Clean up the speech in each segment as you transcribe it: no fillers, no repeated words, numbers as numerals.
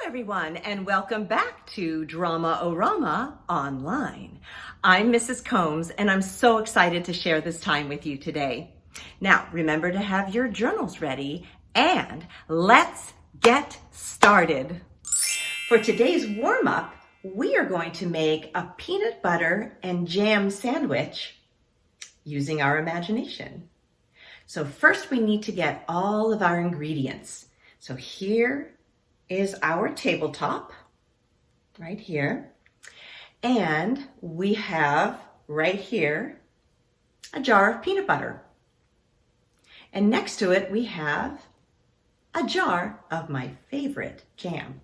everyone, and welcome back to Drama-O-Rama Online. I'm Mrs. Combs, and I'm so excited to share this time with you today. Now, remember to have your journals ready, and let's get started. For today's warm-up, we are going to make a peanut butter and jam sandwich using our imagination. So first we need to get all of our ingredients. So here is our tabletop right here. And we have right here a jar of peanut butter. And next to it, we have a jar of my favorite jam.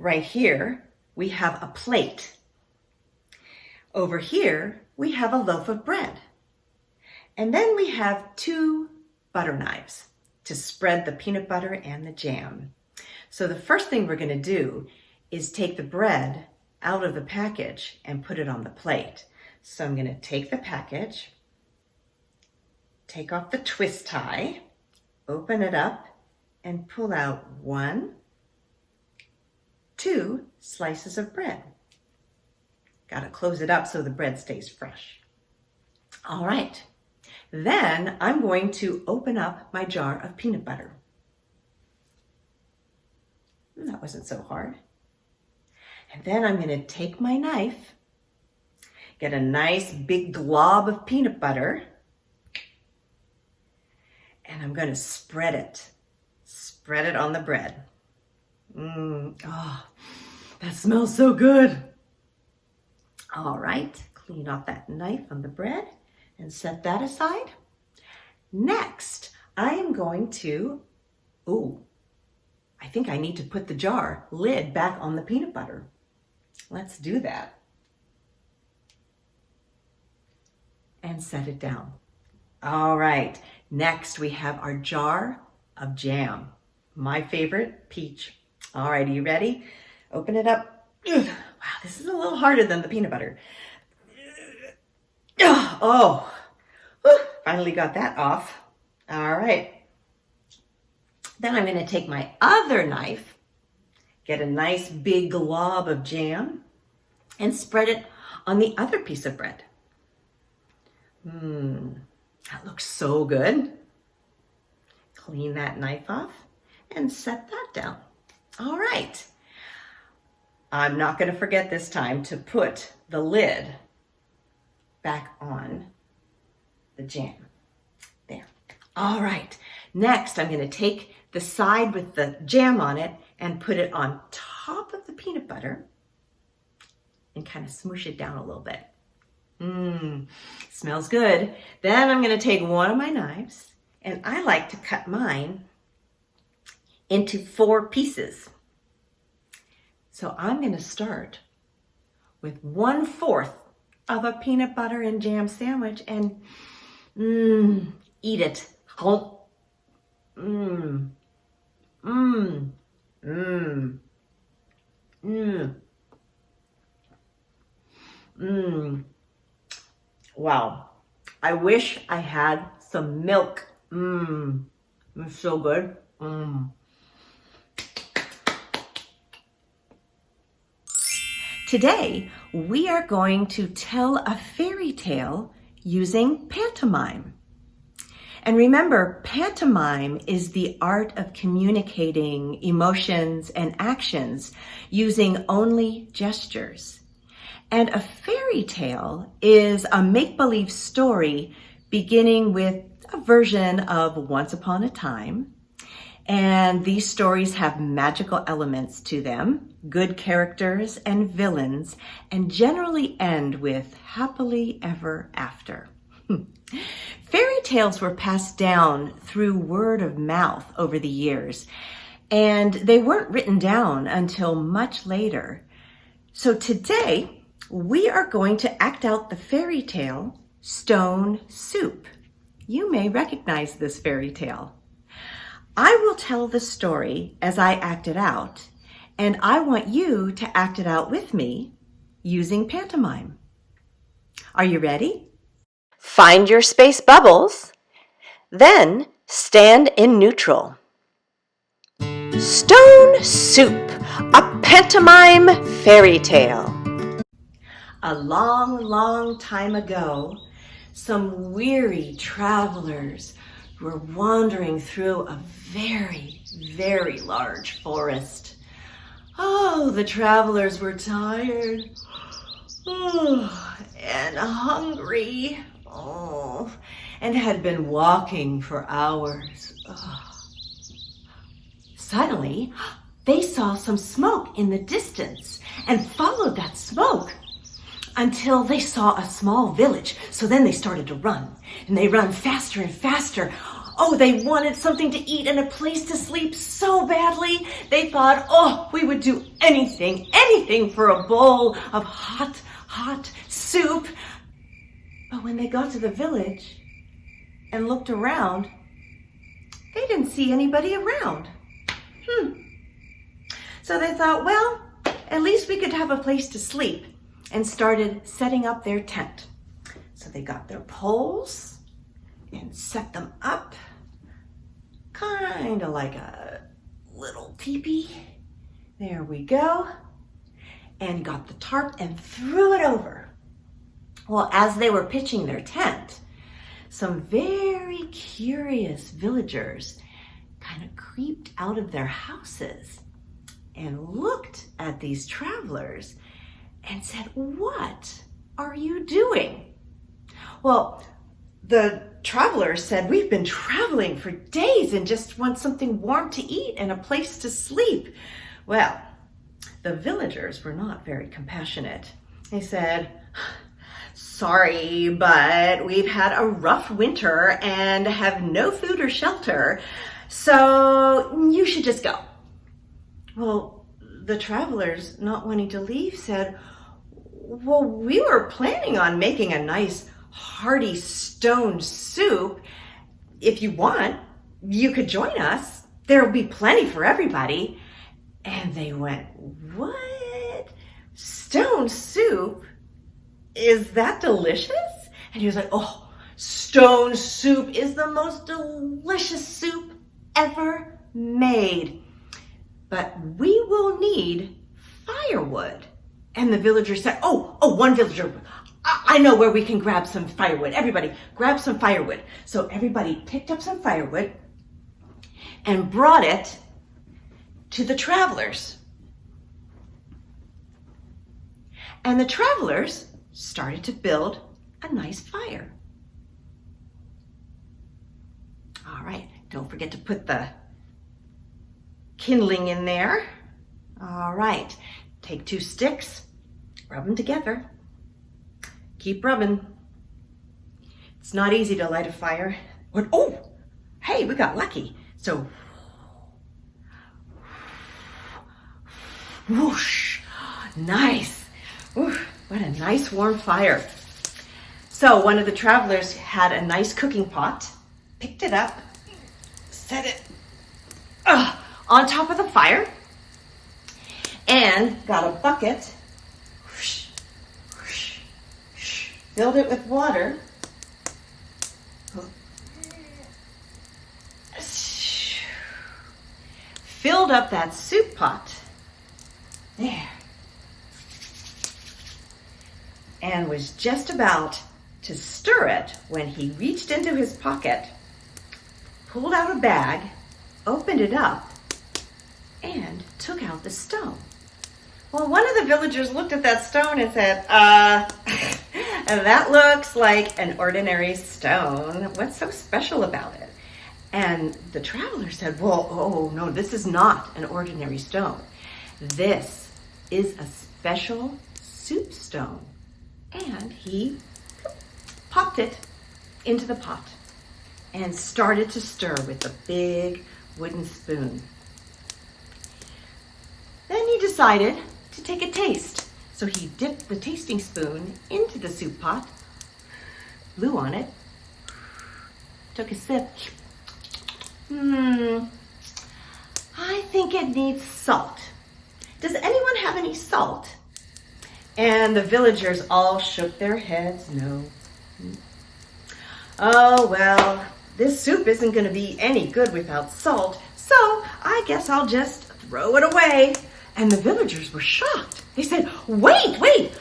Right here, we have a plate. Over here, we have a loaf of bread. And then we have 2 butter knives to spread the peanut butter and the jam. So the first thing we're going to do is take the bread out of the package and put it on the plate. So I'm going to take the package, take off the twist tie, open it up, and pull out 1, 2 slices of bread. Got to close it up so the bread stays fresh. All right. Then I'm going to open up my jar of peanut butter. That wasn't so hard. And then I'm going to take my knife, get a nice big glob of peanut butter, and I'm going to spread it. Spread it on the bread. Oh, that smells so good. All right, clean off that knife on the bread and set that aside. Next, I am going to, I think I need to put the jar lid back on the peanut butter. Let's do that. And set it down. All right, next we have our jar of jam. My favorite, peach. All right, are you ready? Open it up. Wow, this is a little harder than the peanut butter. Oh, finally got that off. All right. Then I'm going to take my other knife, get a nice big glob of jam, and spread it on the other piece of bread. That looks so good. Clean that knife off and set that down. All right. I'm not going to forget this time to put the lid back on the jam. There. All right. Next, I'm going to take the side with the jam on it and put it on top of the peanut butter and kind of smoosh it down a little bit. Smells good. Then I'm going to take one of my knives, and I like to cut mine into 4 pieces. So I'm going to start with 1/4 of a peanut butter and jam sandwich and eat it. Wow. I wish I had some milk. It's so good. Today, we are going to tell a fairy tale using pantomime. And remember, pantomime is the art of communicating emotions and actions using only gestures. And a fairy tale is a make-believe story beginning with a version of Once Upon a Time. And these stories have magical elements to them, good characters and villains, and generally end with happily ever after. Fairy tales were passed down through word of mouth over the years, and they weren't written down until much later. So today, we are going to act out the fairy tale, Stone Soup. You may recognize this fairy tale. I will tell the story as I act it out, and I want you to act it out with me using pantomime. Are you ready? Find your space bubbles, then stand in neutral. Stone Stone Soup, a pantomime fairy tale. A long, long time ago, some weary travelers were wandering through a very, very large forest. Oh, the travelers were tired and hungry and had been walking for hours. Suddenly, they saw some smoke in the distance and followed that smoke until they saw a small village. So then they started to run, and they ran faster and faster. Oh, they wanted something to eat and a place to sleep so badly. They thought, we would do anything for a bowl of hot soup. But when they got to the village and looked around, they didn't see anybody around. So they thought, well, at least we could have a place to sleep, and started setting up their tent. So they got their poles and set them up, kind of like a little teepee. There we go. And got the tarp and threw it over. Well, as they were pitching their tent, some very curious villagers kind of creeped out of their houses and looked at these travelers and said, "What are you doing?" Well, the travelers said, "We've been traveling for days and just want something warm to eat and a place to sleep." Well, the villagers were not very compassionate. They said, "Sorry, but we've had a rough winter and have no food or shelter, so you should just go." Well, the travelers, not wanting to leave, said, "Well, we were planning on making a nice hearty stone soup. If you want, you could join us. There'll be plenty for everybody." And they went, "What? Stone soup? Is that delicious?" And he was like, "Oh, stone soup is the most delicious soup ever made. But we will need firewood." And the villager said, one villager, I know where we can grab some firewood. Everybody, grab some firewood. So everybody picked up some firewood and brought it to the travelers. And the travelers started to build a nice fire. All right, don't forget to put the kindling in there. All right, take 2 sticks, rub them together. Keep rubbing. It's not easy to light a fire. Hey, we got lucky. So, whoosh, nice. Ooh, what a nice warm fire. So one of the travelers had a nice cooking pot, picked it up, set it on top of the fire, and got a bucket, filled it with water, filled up that soup pot, there, and was just about to stir it when he reached into his pocket, pulled out a bag, opened it up, and took out the stone. Well, one of the villagers looked at that stone and said, that looks like an ordinary stone. What's so special about it? And the traveler said, well, no, this is not an ordinary stone. This is a special soup stone. And he popped it into the pot and started to stir with a big wooden spoon. Then he decided to take a taste. So he dipped the tasting spoon into the soup pot, blew on it, took a sip. I think it needs salt. Does anyone have any salt? And the villagers all shook their heads, no. Oh, well, this soup isn't going to be any good without salt, so I guess I'll just throw it away. And the villagers were shocked. They said, wait,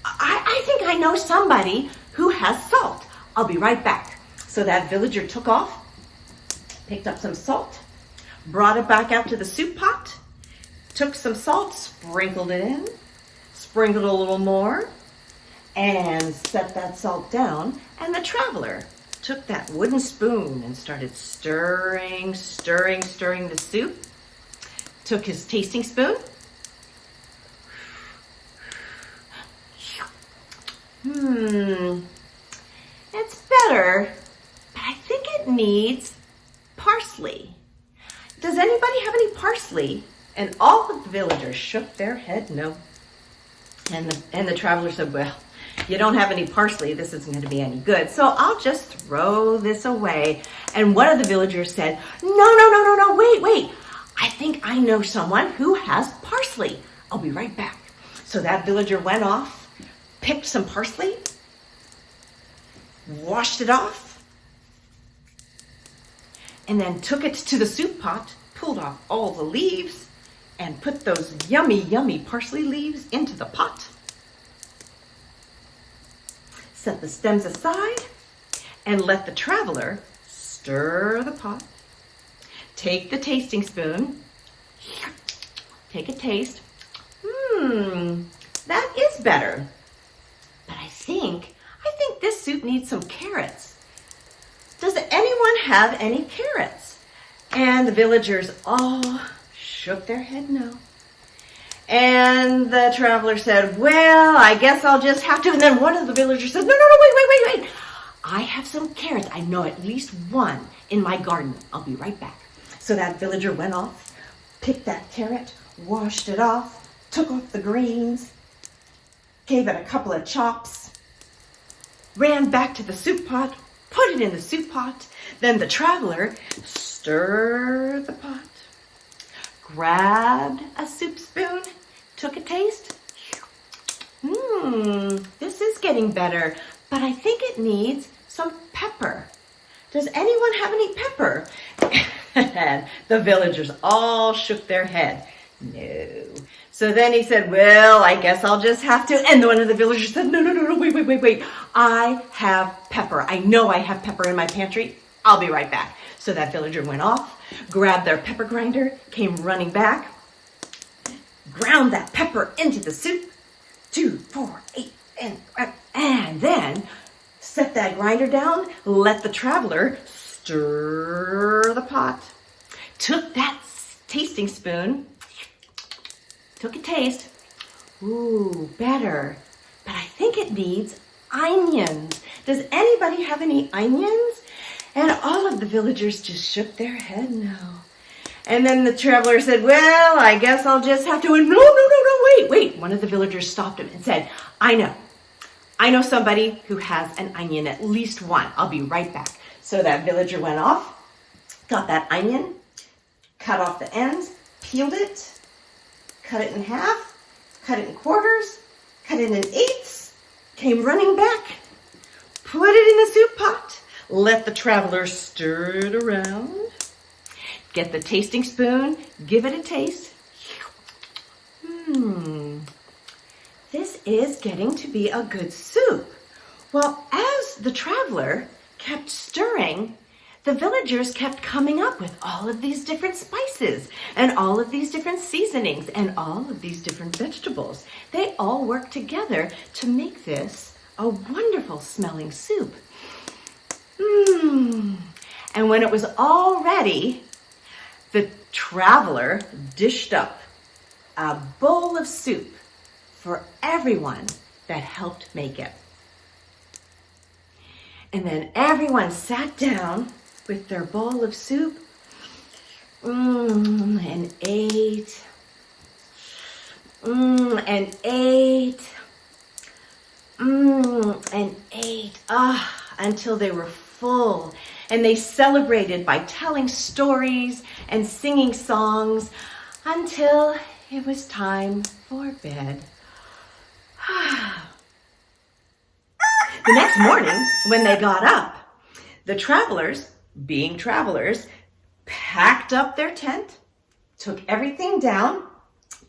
I think I know somebody who has salt. I'll be right back. So that villager took off, picked up some salt, brought it back out to the soup pot, took some salt, sprinkled it in, sprinkled a little more, and set that salt down. And the traveler took that wooden spoon and started stirring the soup. Took his tasting spoon. It's better, but I think it needs parsley. Does anybody have any parsley? And all of the villagers shook their head no. And the traveler said, well, you don't have any parsley, this isn't going to be any good, so I'll just throw this away. And one of the villagers said, no, wait. I think I know someone who has parsley. I'll be right back. So that villager went off, picked some parsley, washed it off, and then took it to the soup pot, pulled off all the leaves, and put those yummy parsley leaves into the pot. Set the stems aside and let the traveler stir the pot. Take the tasting spoon, take a taste. That is better. But I think this soup needs some carrots. Does anyone have any carrots? And the villagers all shook their head no. And the traveler said, well, I guess I'll just have to. And then one of the villagers said, no, wait. I have some carrots. I know at least one in my garden. I'll be right back. So that villager went off, picked that carrot, washed it off, took off the greens, gave it a couple of chops, ran back to the soup pot, put it in the soup pot. Then the traveler stirred the pot, grabbed a soup spoon, took a taste. This is getting better, but I think it needs some pepper. Does anyone have any pepper? And the villagers all shook their head. No. So then he said, well, I guess I'll just have to. And one of the villagers said, no, wait. I have pepper. I know I have pepper in my pantry. I'll be right back. So that villager went off, grabbed their pepper grinder, came running back, ground that pepper into the soup. 2, 4, 8, and then set that grinder down, let the traveler stir the pot, took that tasting spoon, took a taste. Ooh, better. But I think it needs onions. Does anybody have any onions? And all of the villagers just shook their head no. And then the traveler said, well, I guess I'll just have to. And no, wait. One of the villagers stopped him and said, I know somebody who has an onion, at least one. I'll be right back. So that villager went off, got that onion, cut off the ends, peeled it, cut it in half, cut it in quarters, cut it in eighths, came running back, put it in the soup pot, let the traveler stir it around, get the tasting spoon, give it a taste. This is getting to be a good soup. Well, as the traveler kept stirring, the villagers kept coming up with all of these different spices and all of these different seasonings and all of these different vegetables. They all worked together to make this a wonderful smelling soup. And when it was all ready, the traveler dished up a bowl of soup for everyone that helped make it. And then everyone sat down with their bowl of soup and ate and ate until they were full. And they celebrated by telling stories and singing songs until it was time for bed. The next morning, when they got up, the travelers, being travelers, packed up their tent, took everything down,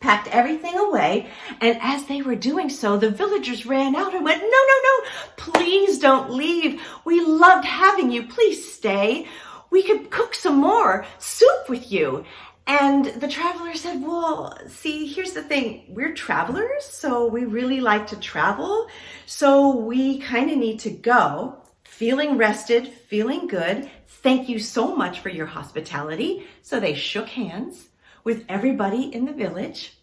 packed everything away, and as they were doing so, the villagers ran out and went, "No, no, no, please don't leave. We loved having you. Please stay. We could cook some more soup with you." And the traveler said, "Well, see, here's the thing. We're travelers, so we really like to travel. So we kind of need to go. Feeling rested, feeling good. Thank you so much for your hospitality." So they shook hands with everybody in the village.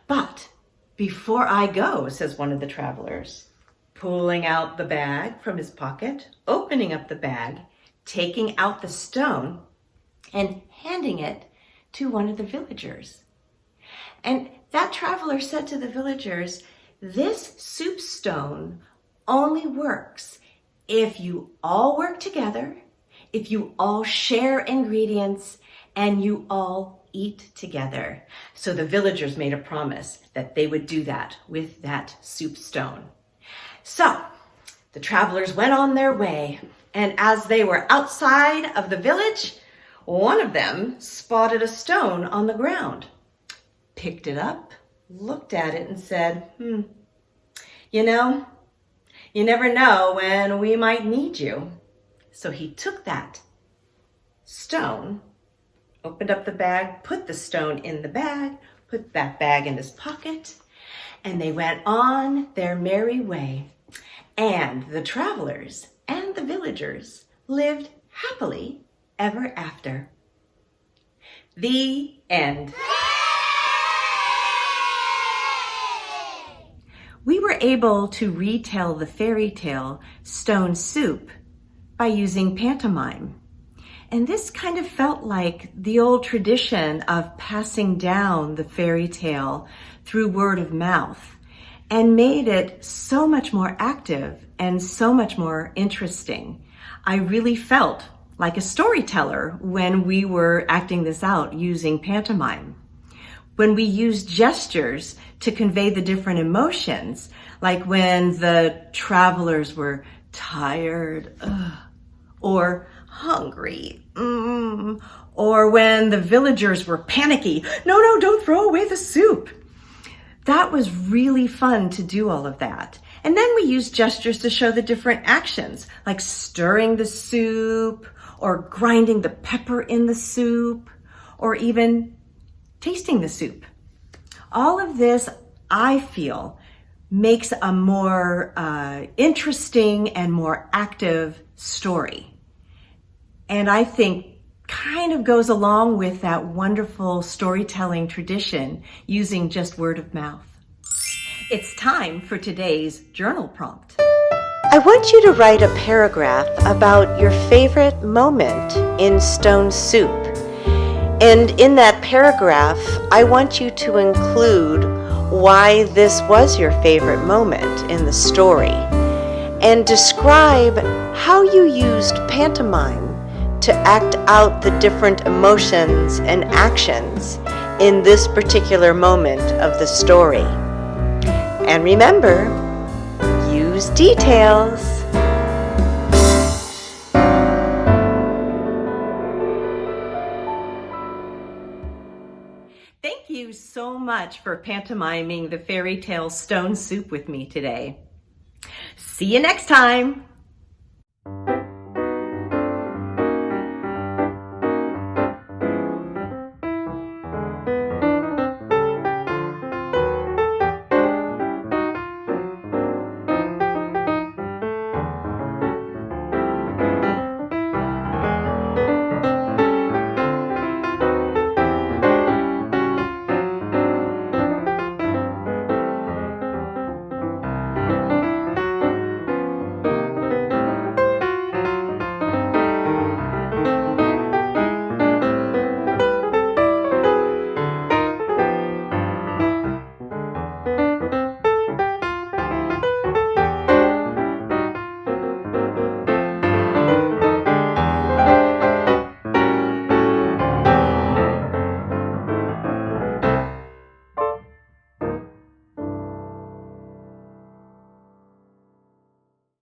"But before I go," says one of the travelers, pulling out the bag from his pocket, opening up the bag, taking out the stone, and handing it to one of the villagers. And that traveler said to the villagers, "This soup stone only works if you all work together, if you all share ingredients, and you all eat together." So the villagers made a promise that they would do that with that soup stone. So the travelers went on their way, and as they were outside of the village, one of them spotted a stone on the ground, picked it up, looked at it, and said, "You know, you never know when we might need you." So he took that stone, opened up the bag, put the stone in the bag, put that bag in his pocket, and they went on their merry way. And the travelers and the villagers lived happily ever after. The end. We were able to retell the fairy tale Stone Soup by using pantomime. And this kind of felt like the old tradition of passing down the fairy tale through word of mouth, and made it so much more active and so much more interesting. I really felt like a storyteller when we were acting this out using pantomime. When we used gestures to convey the different emotions, like when the travelers were tired, or hungry, or when the villagers were panicky, "No, no, don't throw away the soup." That was really fun to do all of that. And then we used gestures to show the different actions, like stirring the soup, or grinding the pepper in the soup, or even tasting the soup. All of this, I feel, makes a more interesting and more active story. And I think kind of goes along with that wonderful storytelling tradition using just word of mouth. It's time for today's journal prompt. I want you to write a paragraph about your favorite moment in Stone Soup. And in that paragraph, I want you to include why this was your favorite moment in the story, and describe how you used pantomime to act out the different emotions and actions in this particular moment of the story. And remember, use details. Thank you so much for pantomiming the fairy tale Stone Soup with me today. See you next time.